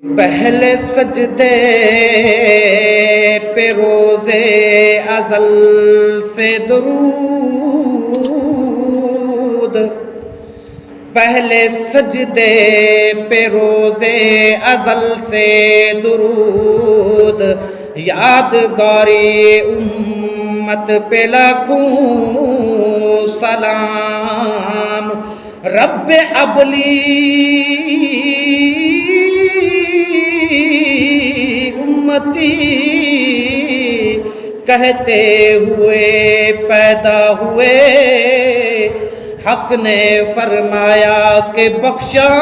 پہلے سجدے پہ روزے ازل سے درود، پہلے سجدے پہ روزے ازل سے درود، یادگاری امت پہ لاکھوں سلام، رب حبلی امتی کہتے ہوئے پیدا ہوئے، حق نے فرمایا کہ بخشا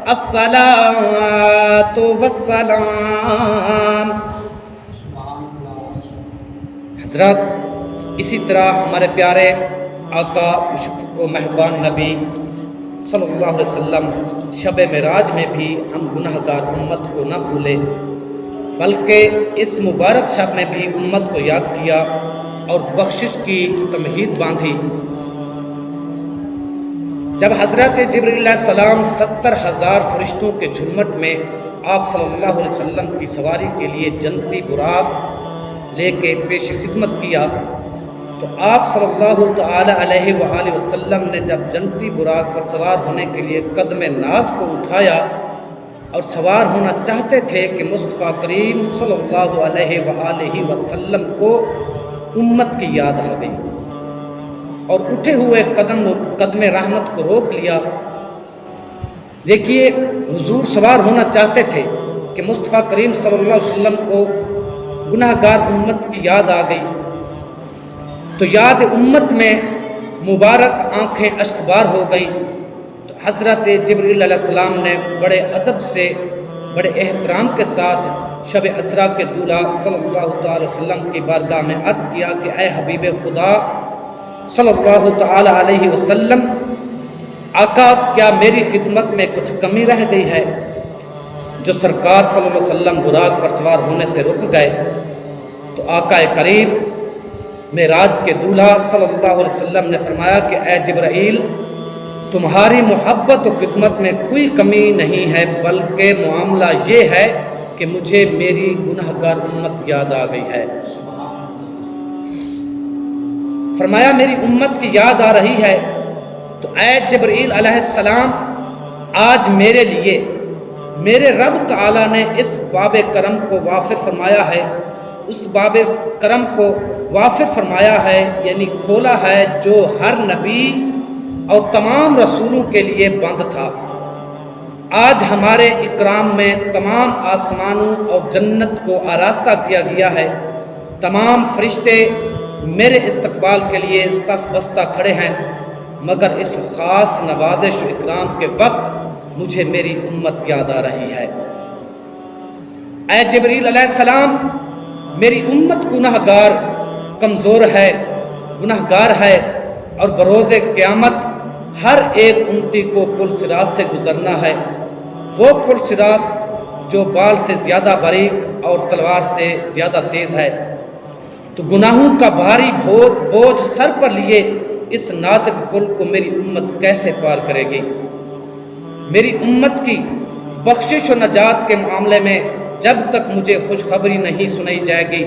الصلاۃ والسلام۔ حضرات، اسی طرح ہمارے پیارے آقا مشفق و مہربان نبی صلی اللہ علیہ وسلم شب معراج میں بھی ہم گناہ گار امت کو نہ بھولے، بلکہ اس مبارک شب میں بھی امت کو یاد کیا اور بخشش کی تمہید باندھی۔ جب حضرت جبرائیل علیہ السلام 70,000 فرشتوں کے جھرمٹ میں آپ صلی اللہ علیہ وسلم کی سواری کے لیے جنتی براق لے کے پیش خدمت کیا، تو آپ صلی اللہ تعالی علیہ وآلہ وسلم نے جب جنتی براق پر سوار ہونے کے لیے قدم ناز کو اٹھایا اور سوار ہونا چاہتے تھے کہ مصطفیٰ کریم صلی اللہ علیہ وآلہ وسلم کو امت کی یاد آ گئی اور اٹھے ہوئے قدم رحمت کو روک لیا۔ دیکھیے، حضور سوار ہونا چاہتے تھے کہ مصطفیٰ کریم صلی اللہ علیہ وسلم کو گناہ گار امت کی یاد آ گئی، تو یاد امت میں مبارک آنکھیں اشکبار ہو گئی۔ تو حضرت جبرائیل علیہ السلام نے بڑے ادب سے، بڑے احترام کے ساتھ شب اسریٰ کے دولہا صلی اللہ تعالی وسلم کی بارگاہ میں عرض کیا کہ اے حبیب خدا صلی اللہ تعالی علیہ وسلم، آقا کیا میری خدمت میں کچھ کمی رہ گئی ہے؟ جو سرکار صلی اللہ علیہ وسلم براق پر سوار ہونے سے رک گئے، تو آقا کریم معراج کے دولہا صلی اللہ علیہ وسلم نے فرمایا کہ اے جبرائیل، تمہاری محبت و خدمت میں کوئی کمی نہیں ہے، بلکہ معاملہ یہ ہے کہ مجھے میری گناہ گار امت یاد آ گئی ہے۔ فرمایا میری امت کی یاد آ رہی ہے، تو اے جبرائیل علیہ السلام، آج میرے لیے میرے رب تعالیٰ نے اس باب کرم کو وافر فرمایا ہے، اس باب کرم کو وافر فرمایا ہے، یعنی کھولا ہے، جو ہر نبی اور تمام رسولوں کے لیے بند تھا۔ آج ہمارے اکرام میں تمام آسمانوں اور جنت کو آراستہ کیا گیا ہے، تمام فرشتے میرے استقبال کے لیے صف بستہ کھڑے ہیں، مگر اس خاص نوازش و اکرام کے وقت مجھے میری امت یاد آ رہی ہے۔ اے جبرائیل علیہ السلام، میری امت گناہ گار کمزور ہے، گناہ گار ہے، اور بروز قیامت ہر ایک امتی کو پل صراط سے گزرنا ہے، وہ پل صراط جو بال سے زیادہ باریک اور تلوار سے زیادہ تیز ہے۔ تو گناہوں کا بھاری بوجھ سر پر لیے اس نازک پل کو میری امت کیسے پار کرے گی؟ میری امت کی بخشش و نجات کے معاملے میں جب تک مجھے خوشخبری نہیں سنائی جائے گی،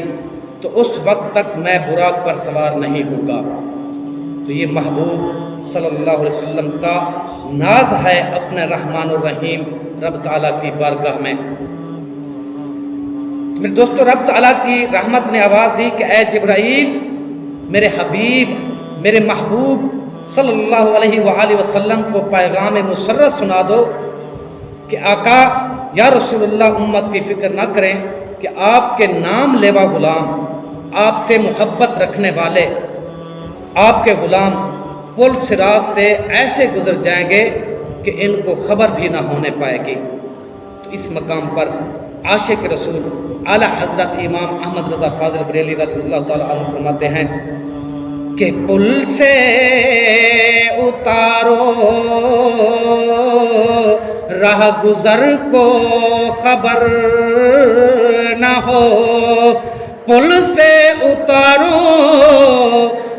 تو اس وقت تک میں براق پر سوار نہیں ہوں گا۔ تو یہ محبوب صلی اللہ علیہ وسلم کا ناز ہے اپنے رحمان الرحیم رب تعالیٰ کی بارگاہ میں۔ تو میرے دوستو، رب تعالیٰ کی رحمت نے آواز دی کہ اے جبرائیل، میرے حبیب، میرے محبوب صلی اللہ علیہ وآلہ وسلم کو پیغام مسرت سنا دو کہ آقا یا رسول اللہ امت کی فکر نہ کریں کہ آپ کے نام لیوا غلام، آپ سے محبت رکھنے والے آپ کے غلام پل صراط سے ایسے گزر جائیں گے کہ ان کو خبر بھی نہ ہونے پائے گی۔ تو اس مقام پر عاشق رسول اعلیٰ حضرت امام احمد رضا فاضل بریلوی رضی اللہ تعالیٰ عنہ فرماتے ہیں کہ پل سے اتارو راہ گزر کو خبر نہ ہو، پل سے اتارو